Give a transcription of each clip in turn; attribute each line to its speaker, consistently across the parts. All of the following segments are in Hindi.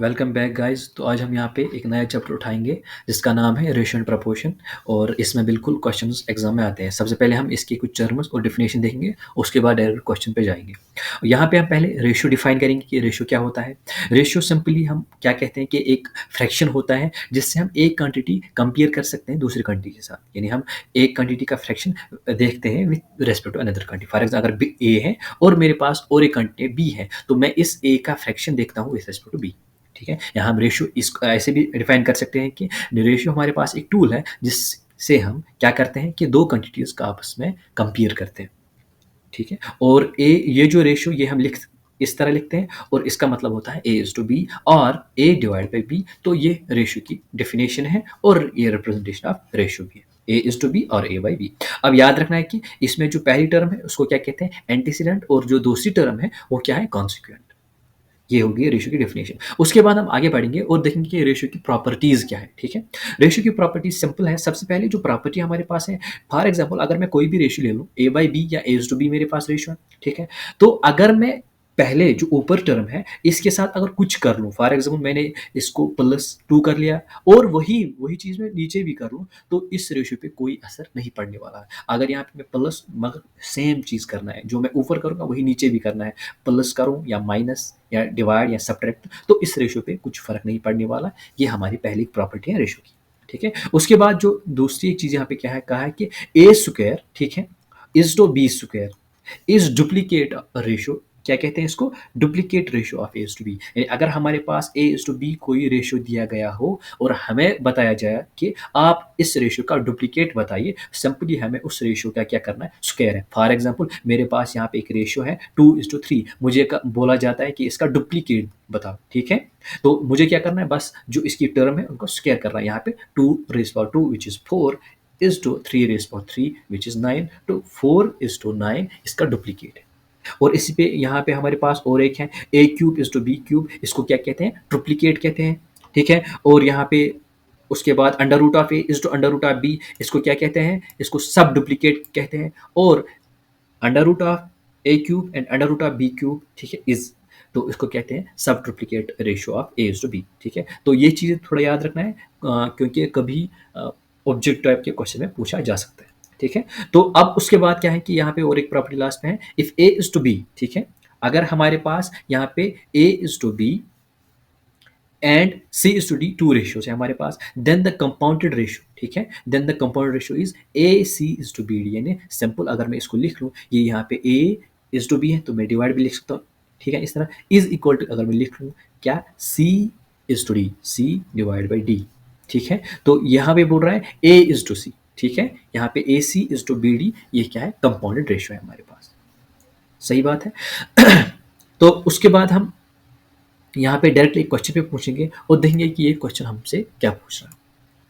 Speaker 1: Welcome back guys. तो आज हम यहाँ पे एक नया चैप्टर उठाएंगे जिसका नाम है रेशियो एंड प्रपोर्शन। और इसमें बिल्कुल क्वेश्चंस एग्जाम में आते हैं। सबसे पहले हम इसकी कुछ टर्म्स और डेफिनेशन देखेंगे, उसके बाद डायरेक्ट क्वेश्चन पे जाएंगे। यहाँ पे हम पहले रेशियो डिफाइन करेंगे कि रेशियो क्या होता है। रेशियो सिंपली हम क्या कहते हैं कि एक फ्रैक्शन होता है जिससे हम एक क्वांटिटी कंपेयर कर सकते हैं दूसरी क्वांटिटी के साथ। यानी हम एक क्वांटिटी का फ्रैक्शन देखते हैं with respect to another quantity. For example अगर ए है और मेरे पास और एक क्वांटिटी बी है तो मैं इस ए का फ्रैक्शन देखता हूँ विद रेस्पेक्ट टू बी। ठीक है, यहाँ हम रेशियो इसको ऐसे भी डिफाइन कर सकते हैं कि रेशियो हमारे पास एक टूल है जिससे हम क्या करते हैं कि दो क्वांटिटीज का आपस में कंपेयर करते हैं। ठीक है, और ए ये जो रेशियो ये हम इस तरह लिखते हैं और इसका मतलब होता है ए इज टू बी और ए डिवाइड बाई बी। तो ये रेशियो की डेफिनेशन है और ये रिप्रेजेंटेशन ऑफ रेशियो भी है, ए इज टू बी और ए बाई बी। अब याद रखना है कि इसमें जो पहली टर्म है उसको क्या कहते हैं, एंटीसीडेंट, और जो दूसरी टर्म है वो क्या है, कॉन्सिक्वेंट। ये होगी रेशियो की डेफिनेशन। उसके बाद हम आगे बढ़ेंगे और देखेंगे कि रेशियो की प्रॉपर्टीज क्या है। ठीक है, रेशियो की प्रॉपर्टीज सिंपल है। सबसे पहले जो प्रॉपर्टी हमारे पास है, फॉर एग्जांपल अगर मैं कोई भी रेशियो ले लूँ, ए बाई बी या ए टू बी मेरे पास रेशियो है। ठीक है, तो अगर मैं पहले जो ऊपर टर्म है इसके साथ अगर कुछ कर लूँ, फॉर एग्जाम्पल मैंने इसको +2 कर लिया और वही वही चीज़ मैं नीचे भी कर लूँ, तो इस रेशियो पे कोई असर नहीं पड़ने वाला है। अगर यहाँ पे मैं प्लस मगर सेम चीज़ करना है, जो मैं ऊपर करूँगा वही नीचे भी करना है, प्लस करूँ या माइनस या डिवाइड या सब्ट्रैक्ट, तो इस रेशियो पे कुछ फर्क नहीं पड़ने वाला। ये हमारी पहली प्रॉपर्टी है रेशियो की। ठीक है, उसके बाद जो दूसरी एक चीज़ यहाँ पे क्या है, कहा है कि ए स्क्वायर, ठीक है, is to B square is duplicate ratio. क्या कहते हैं इसको, duplicate ratio of A to B. यानी अगर हमारे पास ए टू बी कोई रेशियो दिया गया हो और हमें बताया जाए कि आप इस रेशियो का डुप्लीकेट बताइए, सिंपली हमें उस रेशियो का क्या करना है, स्क्वायर है। फॉर एग्जांपल मेरे पास यहाँ पे एक रेशियो है 2:3, मुझे बोला जाता है कि इसका डुप्लीकेट बताओ। ठीक है, तो मुझे क्या करना है, बस जो इसकी टर्म है उनको स्क्वायर करना है। यहाँ पे 2 which is 4 is to 3 which is 9 तो 4:9 इसका डुप्लीकेट है। और इसी पे यहाँ पे हमारे पास और एक है a³ इज टू b³, इसको क्या कहते हैं, ट्रिप्लीकेट कहते हैं। ठीक है, और यहाँ पे उसके बाद √a इज टू √b, इसको क्या कहते हैं, इसको सब डुप्लीकेट कहते हैं। और √a³ एंड √b³, ठीक है, इज, तो इसको कहते हैं sub triplicate ratio of a to b। ठीक है, तो ये चीज़ें थोड़ा याद रखना है क्योंकि कभी ऑब्जेक्ट टाइप के क्वेश्चन में पूछा जा सकता है। ठीक है, तो अब उसके बाद क्या है कि यहाँ पे और एक प्रॉपर्टी लास्ट में है, if A is to B. ठीक है, अगर हमारे पास यहाँ पे A is to B and C is to D, two ratios है हमारे पास, देन द कंपाउंडेड रेशियो, ठीक है, then the compounded ratio is A C is to B D. यानी सिंपल अगर मैं इसको लिख लूँ, ये यहाँ पे ए इज टू बी है तो मैं डिवाइड भी लिख सकता हूँ। ठीक है, इस तरह इज इक्वल टू अगर मैं लिख लूँ क्या, C is to D, C divide by D. ठीक है, तो यहाँ पे बोल रहा है ए इज टू सी। ठीक है, यहाँ पे ए C is to B D, ये क्या है, कंपाउंडेड रेशियो है हमारे पास। सही बात है। तो उसके बाद हम यहाँ पे डायरेक्टली एक क्वेश्चन पे पूछेंगे और देखेंगे कि ये क्वेश्चन हमसे क्या पूछ रहा है।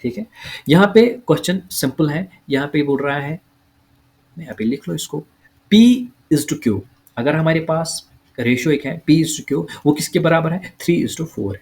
Speaker 1: ठीक है, यहाँ पे क्वेश्चन सिंपल है। यहाँ पे बोल रहा है, मैं यहाँ पे लिख लो इसको, P इज टू Q। अगर हमारे पास रेशियो एक है P इज टू Q, वो किसके बराबर है, 3:4 है।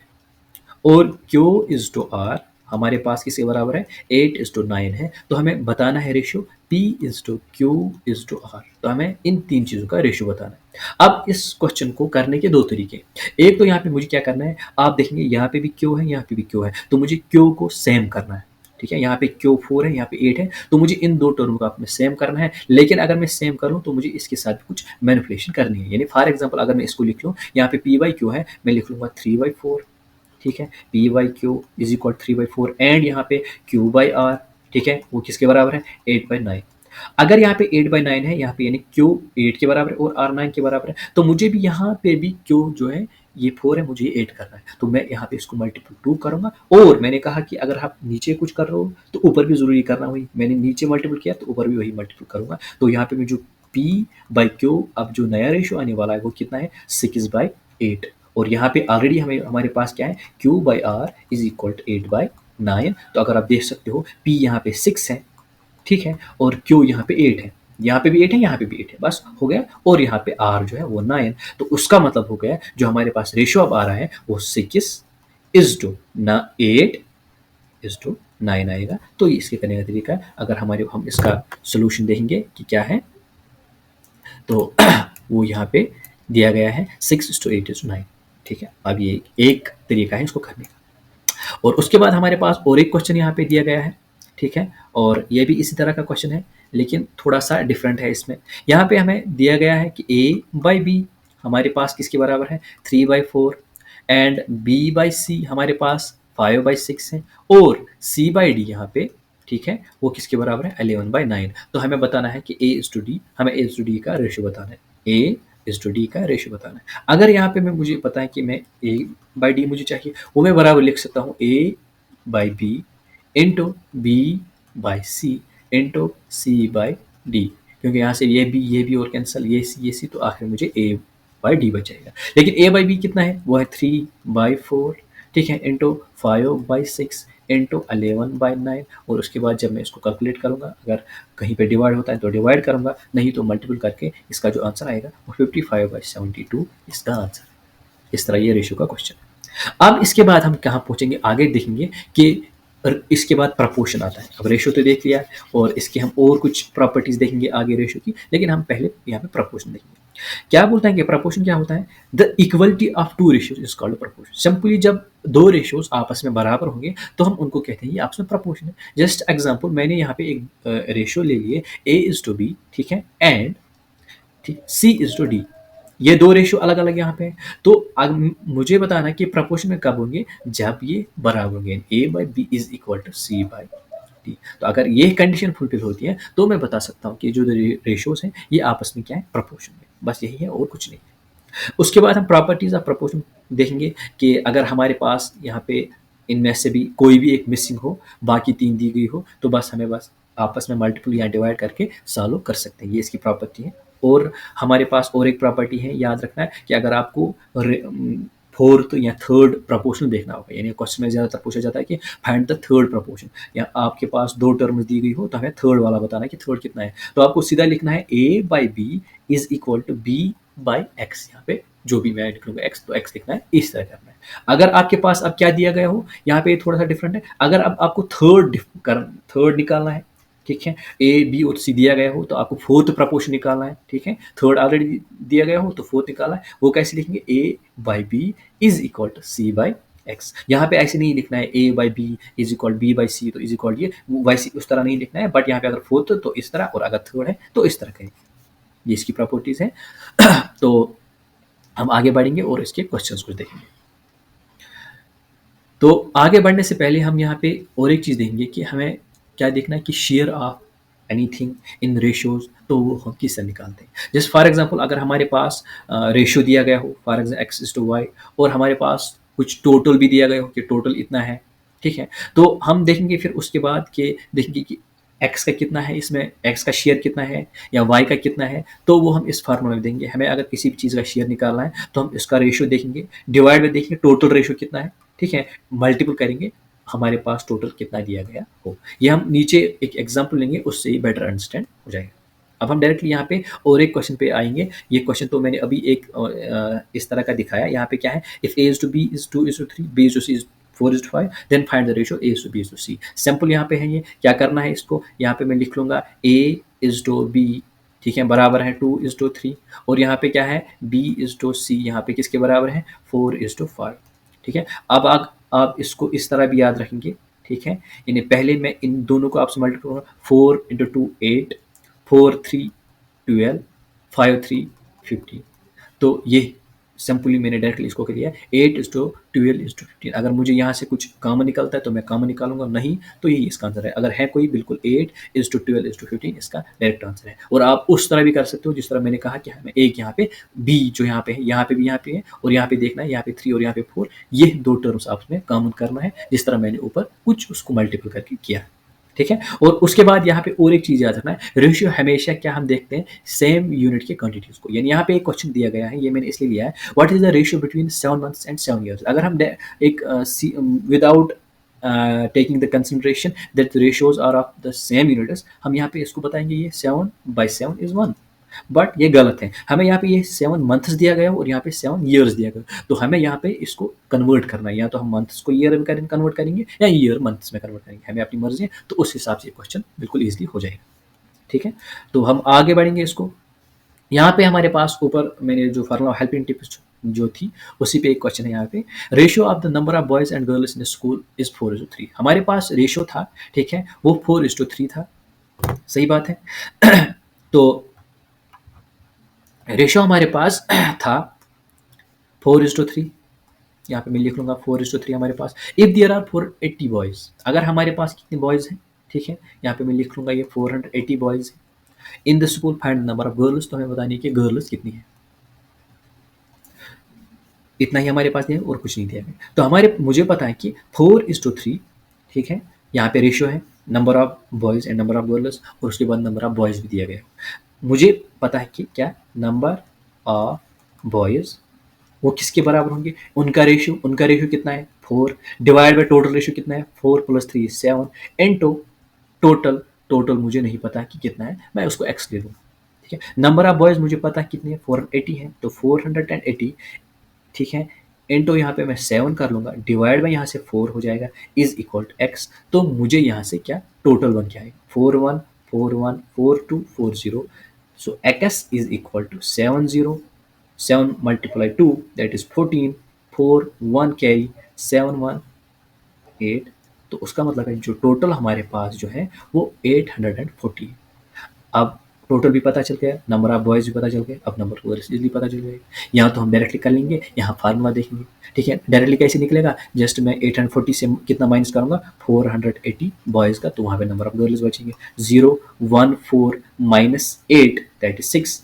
Speaker 1: और Q इज टू R हमारे पास किसके बराबर है, 8:9 है। तो हमें बताना है ratio P is to Q is to R। तो हमें इन तीन चीज़ों का रेशियो बताना है। अब इस क्वेश्चन को करने के दो तरीके, एक तो यहाँ पे मुझे क्या करना है, आप देखेंगे यहाँ पे भी Q है, यहाँ पे भी Q है, तो मुझे Q को सेम करना है। ठीक है, यहाँ पे Q4 है, यहाँ पे 8 है, तो मुझे इन दो टर्म को आपने सेम करना है। लेकिन अगर मैं सेम करूँ तो मुझे इसके साथ भी कुछ मैनिपुलेशन करनी है। यानी फॉर एग्जाम्पल अगर मैं इसको लिख लूँ, यहाँ पे P/Q है, मैं लिख लूँगा 3/4। ठीक है, P/Q इज इक्वल 3/4 एंड यहाँ पे Q/R, ठीक है, वो किसके बराबर है, 8/9। अगर यहाँ पे 8/9 है, यहाँ पे यानी Q 8 के बराबर है और R 9 के बराबर है, तो मुझे भी यहाँ पे भी Q जो है ये 4 है, मुझे 8 करना है। तो मैं यहाँ पे इसको मल्टीपल 2 करूँगा। और मैंने कहा कि अगर आप नीचे कुछ कर रहे हो तो ऊपर भी जरूरी करना, वही मैंने नीचे मल्टीपल किया तो ऊपर भी वही मल्टीपल करूँगा। तो यहाँ पे मैं जो P/Q अब जो नया रेशियो आने वाला है वो कितना है, 6/8। और यहाँ पे ऑलरेडी हमारे पास क्या है, Q/R इज इक्वल टू 8/9। तो अगर आप देख सकते हो P यहाँ पे 6 है, ठीक है, और Q यहाँ पे 8 है, यहाँ पे भी 8 है, यहाँ पे भी 8 है, बस हो गया। और यहाँ पे R जो है वो 9। तो उसका मतलब हो गया जो हमारे पास रेशियो अब आ रहा है वो 6:8 आएगा। तो ये इसके करने का तरीका है। अगर हम इसका सोल्यूशन देखेंगे कि क्या है, तो वो यहाँ पे दिया गया है 6:8:9। ठीक है, अब ये एक तरीका है इसको करने का। और उसके बाद हमारे पास और एक क्वेश्चन यहाँ पे दिया गया है, ठीक है, और ये भी इसी तरह का क्वेश्चन है लेकिन थोड़ा सा डिफरेंट है इसमें। यहाँ पे हमें दिया गया है कि ए बाई बी हमारे पास किसके बराबर है, 3/4, एंड बी बाई सी हमारे पास 5/6 है, और सी बाई डी यहाँ पे, ठीक है, वो किसके बराबर है, 11/9। तो हमें बताना है कि ए इज टू डी, हमें ए इज टू डी का रेशियो बताना है, ए इज टू डी का रेशियो बताना है। अगर यहाँ पे मैं मुझे पता है कि मैं ए बाई डी मुझे चाहिए, वो मैं बराबर लिख सकता हूँ A by B into B by C into C by D, क्योंकि यहाँ से ये बी और कैंसिल, ये सी, तो आखिर मुझे ए बाई डी बचेगा। लेकिन ए बाई बी कितना है, वो है 3/4, ठीक है, इंटू 5/6 इंटू 11/9, और उसके बाद जब मैं इसको कैलकुलेट करूँगा, अगर कहीं पे डिवाइड होता है तो डिवाइड करूँगा, नहीं तो मल्टीपल करके इसका जो आंसर आएगा वो 55/72 इसका आंसर। इस तरह ये रेशियो का क्वेश्चन है। अब इसके बाद हम कहाँ पहुँचेंगे, आगे देखेंगे कि इसके बाद प्रपोर्शन आता है। अब रेशियो तो देख लिया और इसके हम और कुछ प्रॉपर्टीज देखेंगे आगे रेशियो की, लेकिन हम पहले यहाँ पे प्रपोर्शन देखेंगे। क्या बोलता है कि प्रपोर्शन क्या होता है, the equality of two ratios is called proportion. Simply जब दो रेशियोज आपस में बराबर होंगे तो हम उनको कहते हैं ये आपस में प्रपोर्शन है। जस्ट एग्जांपल, मैंने यहाँ पे एक रेशियो ले लिए ए इज टू बी, ठीक है, एंड ठीक सी इज टू डी, ये दो रेशियो अलग अलग यहाँ पे हैं। तो मुझे बताना कि प्रपोर्शन में कब होंगे, जब ये बराबर होंगे, A by B is equal to C by D. तो अगर ये कंडीशन फुलफिल होती है तो मैं बता सकता हूँ कि जो रेशियोज हैं ये आपस में क्या है, प्रपोर्शन में। बस यही है और कुछ नहीं है। उसके बाद हम प्रॉपर्टीज ऑफ प्रपोर्शन देखेंगे कि अगर हमारे पास यहाँ पे इनमें से भी कोई भी एक मिसिंग हो, बाकी तीन दी गई हो, तो बस हमें बस आपस में मल्टीपल या डिवाइड करके सॉल्व कर सकते हैं। ये इसकी प्रॉपर्टी है। और हमारे पास और एक प्रॉपर्टी है, याद रखना है कि अगर आपको फोर्थ या थर्ड प्रपोर्शन देखना होगा, यानी क्वेश्चन में ज़्यादातर पूछा जाता है कि फाइंड द थर्ड प्रपोर्शन, या आपके पास दो टर्म्स दी गई हो तो हमें थर्ड वाला बताना है कि थर्ड कितना है। तो आपको सीधा लिखना है A by B is equal to B by X. यहाँ पे जो भी मैं लिखूंगा एक्स, तो एक्स लिखना है, इस तरह करना है। अगर आपके पास अब क्या दिया गया हो, यहाँ पे थोड़ा सा डिफरेंट है। अगर अब आपको थर्ड निकालना है, ठीक है, ए बी और सी दिया गया हो तो आपको फोर्थ प्रपोर्शन निकालना है, ठीक है, थर्ड ऑलरेडी दिया गया हो तो फोर्थ निकालना है। वो कैसे लिखेंगे, A by B is equal to C by X. यहाँ पे ऐसे नहीं लिखना है A by B is equal B by C तो इज इक्वल ये, वैसे उस तरह नहीं लिखना है, बट यहाँ पे अगर फोर्थ तो इस तरह, और अगर थर्ड है तो इस तरह करेंगे। ये इसकी प्रॉपर्टीज है। तो हम आगे बढ़ेंगे और इसके क्वेश्चंस कुछ देखेंगे। तो आगे बढ़ने से पहले हम यहाँ पे और एक चीज़ देखेंगे कि हमें क्या देखना है कि share of anything in ratios, तो वो हम किससे निकालते हैं। जैसे फॉर एग्जांपल, अगर हमारे पास रेशियो दिया गया हो, for example X is to Y, और हमारे पास कुछ टोटल भी दिया गया हो कि टोटल इतना है, ठीक है, तो हम देखेंगे फिर उसके बाद कि देखेंगे कि एक्स का कितना है, इसमें एक्स का शेयर कितना है या वाई का कितना है, तो वो हम इस फार्मूला में देंगे। हमें अगर किसी भी चीज़ का शेयर निकालना है तो हम इसका रेशियो देखेंगे, डिवाइड में देखेंगे टोटल रेशियो कितना है, ठीक है, मल्टीपल करेंगे हमारे पास टोटल कितना दिया गया हो। ये हम नीचे एक एग्जांपल लेंगे, उससे ही बेटर अंडरस्टैंड हो जाएगा। अब हम डायरेक्टली यहाँ पे और एक क्वेश्चन पे आएंगे। ये क्वेश्चन तो मैंने अभी एक इस तरह का दिखाया। यहाँ पे क्या है, if A is to B is 2 is to 3, B is to C is 4 is to 5, then find the ratio A is to B is to C. Simple यहाँ पे है, ये क्या करना है, इसको यहाँ पे मैं लिख लूँगा ए इज टू बी, ठीक है, बराबर है 2 इज टू 3, और यहाँ पे क्या है, बी इज टू सी, यहाँ पे किसके बराबर है, 4 इज टू 5, ठीक है। अब आप इसको इस तरह भी याद रखेंगे, ठीक है, यानी पहले मैं इन दोनों को आपसे मल्टीप्लाई करूँगा, 4 इंटू 2 8, 4 3 12, 5 3 15। तो ये सिंपली मैंने डायरेक्टली इसको कर दिया, 8 इज टू 12 इज टू 15। अगर मुझे यहाँ से कुछ कॉमन निकलता है तो मैं कॉमन निकालूंगा, नहीं तो यही इसका आंसर है। अगर है कोई, बिल्कुल 8 इज टू 12 इज टू 15 इसका डायरेक्ट आंसर है। और आप उस तरह भी कर सकते हो जिस तरह मैंने कहा कि हमें एक यहाँ पे बी जो यहाँ पे है, यहाँ पे भी यहाँ पे है, और यहाँ पे देखना है, यहाँ पे 3 और यहाँ पे 4, ये दो टर्म्स आपने कॉमन करना है, जिस तरह मैंने ऊपर कुछ उसको मल्टीपल करके किया, ठीक है। और उसके बाद यहाँ पे और एक चीज़ याद रखना है, रेशियो हमेशा क्या हम देखते हैं, सेम यूनिट के क्वांटिटीज को। यानी यहाँ पे एक क्वेश्चन दिया गया है, ये मैंने इसलिए लिया है, what is the ratio between 7 months and 7 years. अगर हम एक without taking the consideration that the ratios are of the same units, हम यहाँ पे इसको बताएंगे ये 7/7 इज 1, बट ये गलत है। हमें यहाँ पे ये 7 मंथ्स दिया गया और यहाँ पे 7 ईयर्स दिया गया, तो हमें यहाँ पे इसको कन्वर्ट करना है, या तो हम मंथ्स को ईयर में कन्वर्ट करेंगे या ईयर मंथ्स में कन्वर्ट करेंगे, हमें अपनी मर्जी है। तो उस हिसाब से क्वेश्चन बिल्कुल ईजिली हो जाएगा, ठीक है। तो हम आगे बढ़ेंगे इसको। यहाँ पे हमारे पास ऊपर मैंने जो फार्मूला हेल्पिंग टिप्स जो थी उसी पे एक क्वेश्चन है यहाँ पे। Ratio of the number of boys and girls in school is 4:3। हमारे पास रेशियो था, ठीक है, वो 4:3 था, सही बात है। तो रेशियो हमारे पास था 4:3, यहाँ पे मैं लिख लूँगा 4:3 हमारे पास। इफ़ देयर आर 480 बॉयज़, अगर हमारे पास कितने बॉयज़ हैं, ठीक है, यहाँ पे मैं लिख लूँगा ये 480 बॉयज़ हैं। In the school find number of girls, तो हमें बतानी है कि गर्ल्स कितनी है। इतना ही हमारे पास है और कुछ नहीं दिया है। तो हमारे मुझे पता है कि 4:3, ठीक है, यहाँ पे रेशियो है number of boys and number of girls, और उसके बाद नंबर ऑफ बॉयज़ भी दिया गया है। मुझे पता है कि क्या नंबर ऑफ बॉयज़ वो किसके बराबर होंगे, उनका रेशियो कितना है 4, डिवाइड बाय टोटल रेशियो कितना है 4 + 3 7, इनटू टोटल, टोटल मुझे नहीं पता कि कितना है, मैं उसको एक्स ले लूँगा, ठीक है। नंबर ऑफ बॉयज़ मुझे पता है कितने हैं 480 है, तो 480, ठीक है, इनटू यहाँ पे मैं 7 कर लूँगा, डिवाइड बाय यहाँ से 4 हो जाएगा, इज़ इक्वल टू एक्स। तो मुझे यहाँ से क्या टोटल बन के आएगा 41 41 42 40, so X is equal to 70, 7 × 2 that is 14, 4 1 carry 7 1 8, तो उसका मतलब है जो टोटल हमारे पास जो है वो 840 है। अब टोटल भी पता चल गया, नंबर ऑफ बॉयज़ भी पता चल गया, अब नंबर ऑफ गर्ल्स भी पता चल जाएगा। यहाँ तो हम डायरेक्टली कर लेंगे, यहाँ फार्मूला देखेंगे, ठीक है। डायरेक्टली कैसे निकलेगा, जस्ट मैं 840 से कितना माइनस करूँगा 480 बॉयज़ का, तो वहाँ पे नंबर ऑफ गर्ल्स बचेंगे 0 1 4 - 8 दैट इज 6,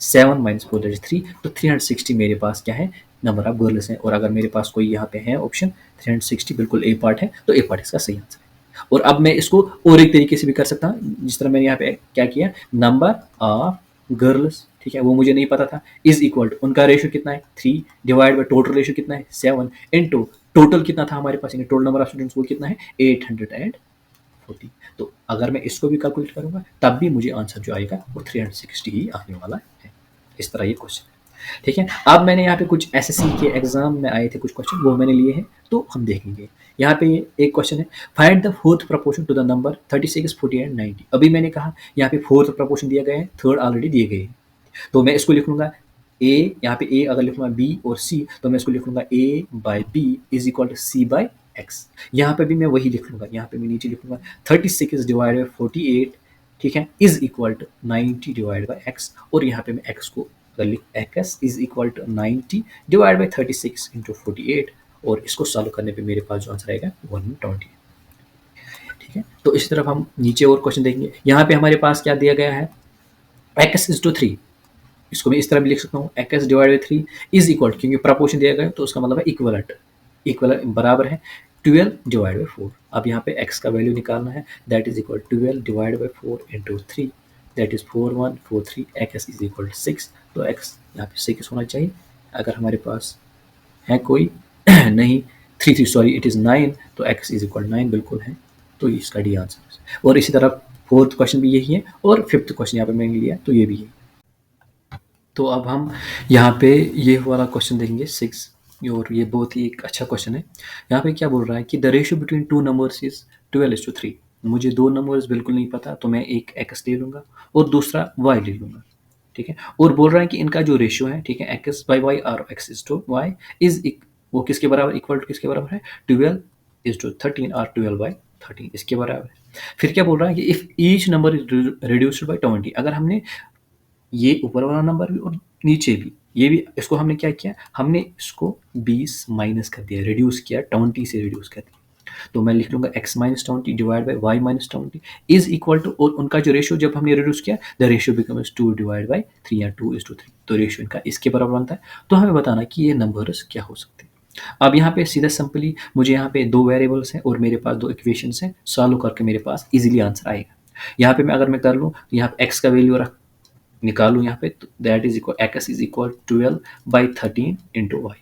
Speaker 1: 7 - 4 दैट इज 3, तो 360 मेरे पास क्या है नंबर ऑफ गर्ल्स हैं। और अगर मेरे पास कोई यहाँ पे है ऑप्शन 360 बिल्कुल ए पार्ट है, तो ए पार्ट इसका सही आंसर है। और अब मैं इसको और एक तरीके से भी कर सकता हूँ, जिस तरह मैंने यहाँ पे क्या किया, नंबर ऑफ गर्ल्स, ठीक है, वो मुझे नहीं पता था, इज इक्वल टू उनका रेशियो कितना है 3, डिवाइड बाय टोटल रेशियो कितना है 7, इनटू टोटल कितना था हमारे पास, टोटल नंबर ऑफ स्टूडेंट्स वो कितना है 840। तो अगर मैं इसको भी कैलकुलेट करूंगा तब भी मुझे आंसर जो आएगा वो 360 ही आने वाला है। इस तरह ये क्वेश्चन है, ठीक है। अब मैंने यहाँ पे कुछ एसएससी के एग्जाम में आए थे कुछ क्वेश्चन, वो मैंने लिए हैं, तो हम देखेंगे। यहाँ पे एक क्वेश्चन है, find the fourth proportion to the number 36 40 and 90। अभी मैंने कहा यहाँ पे फोर्थ प्रपोर्शन दिया गया है, थर्ड ऑलरेडी दिए गए हैं, तो मैं इसको लिख लूंगा ए, यहाँ पे ए अगर लिखूंगा बी और सी, तो मैं इसको लिख लूंगा A by B is equal to C by X. यहाँ पे भी मैं वही लिख लूंगा, यहाँ पे मैं नीचे लिख लूंगा 36 डिवाइड बाई 48, ठीक है, is equal to 90 divide by X, और यहाँ पे मैं एक्स को X is equal to 90 divide by 36 into 48, और इसको सॉल्व करने पे मेरे पास जो आंसर आएगा 120, ठीक है। तो इसी तरफ हम नीचे और क्वेश्चन देखेंगे। यहाँ पे हमारे पास क्या दिया गया है, एक्स इज टू 3, इसको मैं इस तरह भी लिख सकता हूँ x divide by 3 is equal, क्योंकि प्रपोर्शन दिया गया है तो उसका मतलब है इक्वलेंट, बराबर है 12 डिवाइड बाई 4। अब यहाँ पे x का वैल्यू निकालना है, that is equal 12 divide by 4 into 3, that is 4143, x is equal 6, तो x यहाँ पे 6 होना चाहिए। अगर हमारे पास है कोई नहीं 3 सॉरी इट इज़ 9, तो x इज इक्वल 9 बिल्कुल है, तो इसका डी आंसर है। और इसी तरह फोर्थ क्वेश्चन भी यही है, और फिफ्थ क्वेश्चन यहाँ पे मैंने लिया तो ये भी है। तो अब हम यहाँ पे ये वाला क्वेश्चन देखेंगे 6, और ये बहुत ही एक अच्छा क्वेश्चन है। यहाँ पे क्या बोल रहा है कि the ratio between two numbers is 12:3। मुझे दो नंबर्स बिल्कुल नहीं पता, तो मैं एक एक्स ले लूँगा और दूसरा वाई ले लूँगा, ठीक है। और बोल रहा है कि इनका जो रेशियो है, ठीक है, एक्स बाई वाई और X is to Y is वो किसके बराबर, इक्वल टू किसके बराबर है 12:13 और 12/13 इसके बराबर है। फिर क्या बोल रहा है कि if each number is reduced by 20, अगर हमने ये ऊपर वाला नंबर भी और नीचे भी, ये भी, इसको हमने क्या किया, हमने इसको 20 माइनस कर दिया, रिड्यूस किया, 20 से रिड्यूस कर दिया, तो मैं लिख लूंगा x - 20 divide by y - 20 is equal to, और उनका जो रेशियो जब हमने रिड्यूस किया, the ratio becomes 2 divide by 3 या 2:3, तो रेशियो इनका इसके बराबर बनता है। तो हमें बताना कि ये नंबर्स क्या हो सकते हैं। अब यहाँ पे सीधा सिंपली मुझे यहाँ पे दो वेरिएबल्स हैं और मेरे पास दो इक्वेशंस हैं, सॉल्व करके मेरे पास इजीली आंसर आएगा। यहाँ पे मैं अगर मैं कर लूँ तो यहाँ पे x का वैल्यू रख निकालूं यहाँ पे, तो that is equal X is equal 12/13 into Y,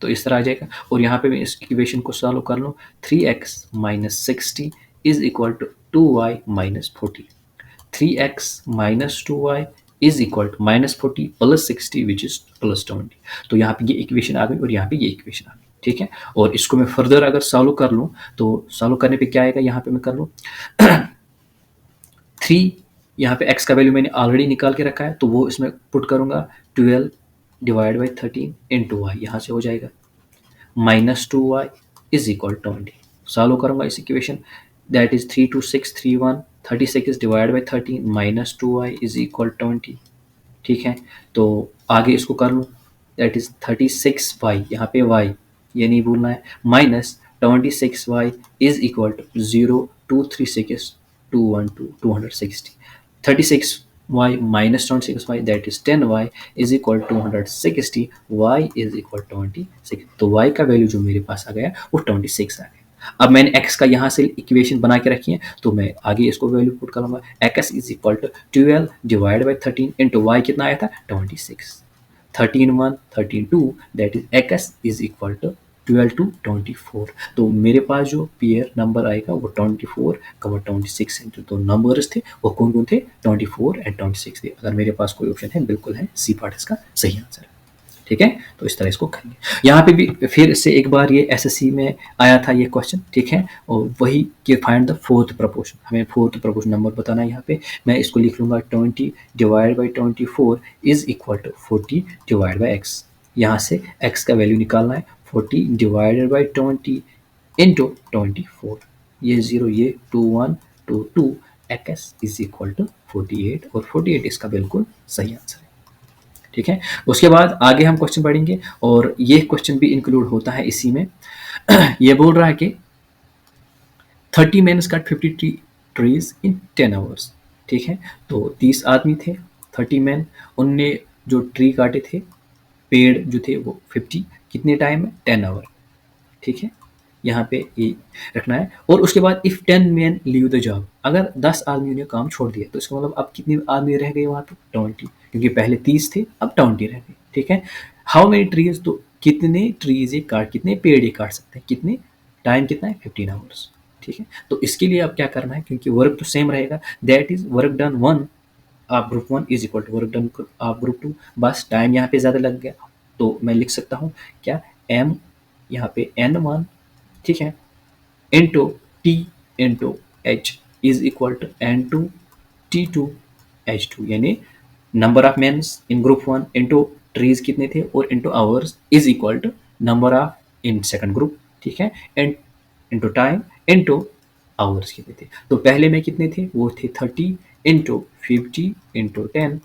Speaker 1: तो इस तरह आ जाएगा। और यहाँ पे मैं इस इक्वेशन को सॉल्व कर लूँ, 3x - 60 is equal to 2y - 40, 3x - 2y is equal to -40 + 60 which is +20। तो यहाँ पे ये इक्वेशन आ गई और यहाँ पे ये इक्वेशन आ गई, ठीक है। और इसको मैं फर्दर अगर सॉल्व कर लूँ, तो सॉल्व करने पे क्या आएगा, यहाँ पे मैं कर लूँ 3, यहाँ पे x का वैल्यू मैंने ऑलरेडी निकाल के रखा है, तो वो इसमें पुट करूँगा 12 डिवाइड बाई 13 इंटू वाई, यहाँ से हो जाएगा -2y इज इक्वल 20। सॉल्व करूँगा इस equation, that is 3 2 6 3 1, 36 divide by 13 -2y is equal 20। ठीक है, तो आगे इसको कर लूँ, दैट इज 36y, यहाँ पे y ये नहीं भूलना है, minus 26y is equal to 0 2 3 6 212 260, 36y minus 26y that is 10y is equal to 260, y is equal to 26। तो y का वैल्यू जो मेरे पास आ गया वो 26 आ गया। अब मैंने x का यहाँ से इक्वेशन बना के रखी है, तो मैं आगे इसको वैल्यू पुट करूँगा, x is equal to 12 divide by 13 into Y कितना आया था 26, 13 1 13 2 that is x is equal to 12 to 24। तो मेरे पास जो पेयर नंबर आएगा वो 24 कमा 26 है। जो नंबर्स थे वो कौन कौन थे, 24 एंड 26 थे। अगर मेरे पास कोई ऑप्शन है बिल्कुल है, सी पार्ट इसका सही आंसर है। ठीक है, तो इस तरह इसको करेंगे। यहाँ पे भी फिर से एक बार ये एसएससी में आया था ये क्वेश्चन, ठीक है, और वही कि फाइंड द फोर्थ प्रपोर्शन, हमें फोर्थ प्रपोर्शन नंबर बताना है। यहाँ पे मैं इसको लिख लूँगा 20 divide by 24 is equal to 40 divide by X. यहाँ से x का वैल्यू निकालना है, 40 डिवाइडेड बाई 20 इंटू 24, ये 0 ये 2 1 2 2, x इज इक्वल टू 48, और 48 इसका बिल्कुल सही आंसर है। ठीक है, उसके बाद आगे हम क्वेश्चन पढ़ेंगे, और ये क्वेश्चन भी इंक्लूड होता है इसी में। ये बोल रहा है कि 30 men cut 50 trees in 10 hours. ठीक है, तो 30 आदमी थे, 30 मैन, उनने जो ट्री काटे थे, पेड़ जो थे वो 50, कितने टाइम में 10 आवर। ठीक है, यहाँ पे ये रखना है। और उसके बाद if 10 men leave the job, अगर 10 आदमियों ने काम छोड़ दिया तो इसका मतलब अब कितने आदमी रह गए वहाँ पे 20, क्योंकि पहले 30 थे अब 20 रह गए। ठीक है, हाउ मेनी ट्रीज, तो कितने ट्रीज ये काट, कितने पेड़ ये काट सकते हैं, कितने टाइम कितना है 15 आवर्स। ठीक है, तो इसके लिए अब क्या करना है, क्योंकि वर्क तो सेम रहेगा, दैट इज वर्क डन 1 आप group 1 is equal to work done आप ग्रुप 2, बस टाइम यहाँ पे ज़्यादा लग गया तो मैं लिख सकता हूँ क्या, m यहाँ पे n1, ठीक है, into t into h is equal to n2 t2 h2, यानी number of mens in group 1 into trees कितने थे और into hours is equal to number of in second group. ठीक है, and into time into hours कितने थे, तो पहले में कितने थे वो थे 30 इंटू 50 इंटू 10।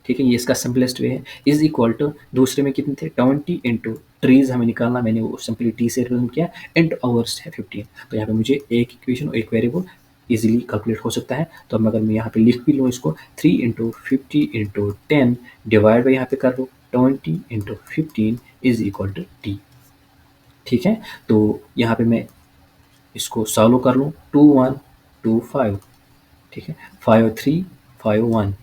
Speaker 1: ठीक है, ये इसका सिंपलेस्ट वे है, इज इक्वल टू दूसरे में कितने थे 20 इंटू ट्रीज हमें निकालना, मैंने वो सिंपली टी से रिप्रेजेंट किया, इंटू आवर्स है 15। तो यहाँ पे मुझे एक इक्वेशन और एक वेरिएबल इजीली कैलकुलेट हो सकता है। तो अब अगर मैं यहाँ पे लिख भी लूँ इसको 3 इंटू 50 इंटू 10 डिवाइड बाई यहाँ पे कर दो 20 into 15 is equal to T. ठीक है, तो यहाँ पे मैं इसको सॉल्व कर लूँ 2 1 2 5, ठीक है, 5 3 5 1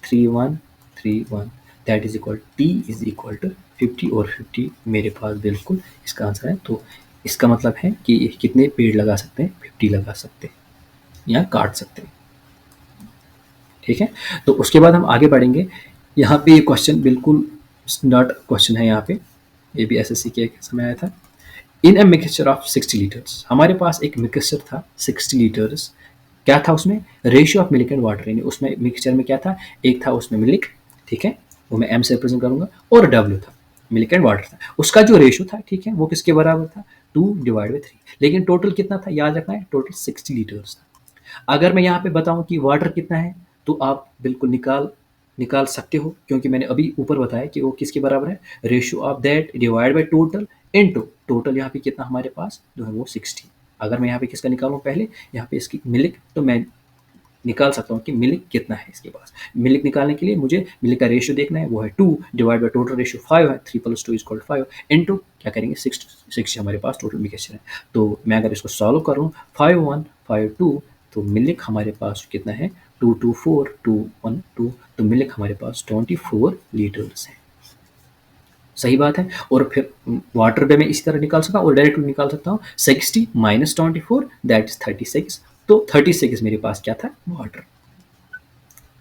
Speaker 1: 3 1 3 1 that is equal T is equal to 50, और 50 मेरे पास बिल्कुल इसका आंसर है। तो इसका मतलब है कि कितने पेड़ लगा सकते हैं, 50 लगा सकते हैं या काट सकते हैं। ठीक है, तो उसके बाद हम आगे बढ़ेंगे। यहाँ पे ये क्वेश्चन बिल्कुल स्टार्ट क्वेश्चन है, यहाँ पे ये भी एसएससी के समय आया था। इन अ मिक्सचर ऑफ 60 लीटर्स, हमारे पास एक मिक्सचर था 60 लीटर्स, क्या था उसमें ratio of milk and water, यानी उसमें मिक्सचर में क्या था, एक था उसमें मिल्क, ठीक है, वो मैं एम से रिप्रेजेंट करूंगा, और डब्ल्यू था मिल्क एंड वाटर था, उसका जो रेशियो था, ठीक है, वो किसके बराबर था 2 डिवाइड बाई 3, लेकिन टोटल कितना था याद रखना है, टोटल 60 लीटर्स था। अगर मैं यहाँ पे बताऊं कि वाटर कितना है तो आप बिल्कुल निकाल सकते हो, क्योंकि मैंने अभी ऊपर बताया कि वो किसके बराबर है, ratio of that divide by total into total, यहाँ पे कितना हमारे पास जो है वो 60। अगर मैं यहाँ पे किसका निकालूं पहले, यहाँ पे इसकी मिल्क, तो मैं निकाल सकता हूँ कि मिल्क कितना है इसके पास। मिल्क निकालने के लिए मुझे मिल्क का रेशियो देखना है, वो है 2 डिवाइड बाई टोटल रेशियो 5 है, 3 + 2 = 5 इनटू क्या करेंगे 60 हमारे पास टोटल मिक्सचर है। तो मैं अगर इसको सॉल्व करूँ 5 1 5 2, तो मिल्क हमारे पास कितना है 2 2 4 2 1 2, तो मिल्क हमारे पास 24 लीटर्स है। सही बात है। और फिर वाटर पे मैं इसी तरह निकाल सकता हूँ, और डायरेक्ट निकाल सकता हूँ 60 - 24 दैट इज 36, तो 36 मेरे पास क्या था वाटर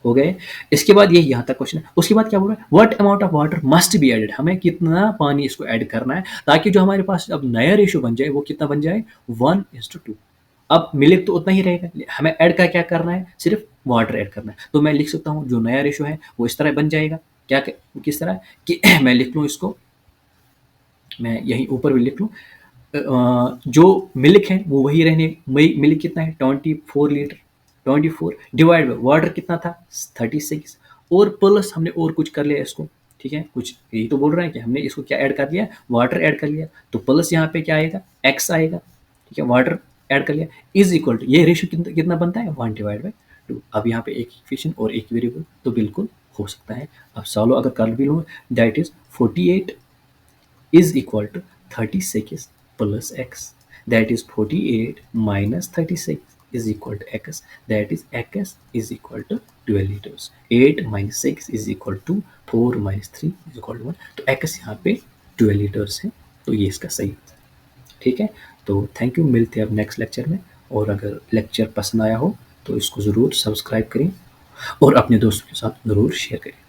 Speaker 1: हो गए। इसके बाद ये यहाँ तक क्वेश्चन है। उसके बाद क्या बोल रहा है, what amount of water must be added, हमें कितना पानी इसको ऐड करना है ताकि जो हमारे पास अब नया रेशियो बन जाए वो कितना बन जाए 1:2। अब मिल्क तो उतना ही रहेगा, हमें ऐड का क्या करना है, सिर्फ वाटर ऐड करना है। तो मैं लिख सकता हूँ जो नया रेशियो है वो इस तरह बन जाएगा, क्या किस तरह कि मैं लिख लूँ इसको, मैं यहीं ऊपर भी लिख लूँ, जो मिल्क है वो वही रहने, मिल्क कितना है 24 लीटर, 24 डिवाइड बाय वाटर कितना था 36, और प्लस हमने और कुछ कर लिया इसको, ठीक है, कुछ यही तो बोल रहे हैं कि हमने इसको क्या ऐड कर लिया, वाटर ऐड कर लिया, तो प्लस यहाँ पे क्या आएगा एक्स आएगा, ठीक है, वाटर ऐड कर लिया, इज इक्वल टू ये रेशियो कितना कितना बनता है 1/2। अब यहाँ पे एक इक्वेशन और एक वेरिएबल तो बिल्कुल हो सकता है। अब सॉल्व अगर कर भी लूँ, that is 48 is equal to 36 plus x, that is 48 minus 36 is equal to x, that is x is equal to 12 liters, 8 minus 6 is equal to 4 minus 3 is equal to 1, तो x यहाँ पे 12 लीटर्स है, तो ये इसका सही आंसर है। ठीक है, तो थैंक यू, मिलते हैं अब नेक्स्ट लेक्चर में, और अगर लेक्चर पसंद आया हो तो इसको ज़रूर सब्सक्राइब करें और अपने दोस्तों के साथ ज़रूर शेयर करें।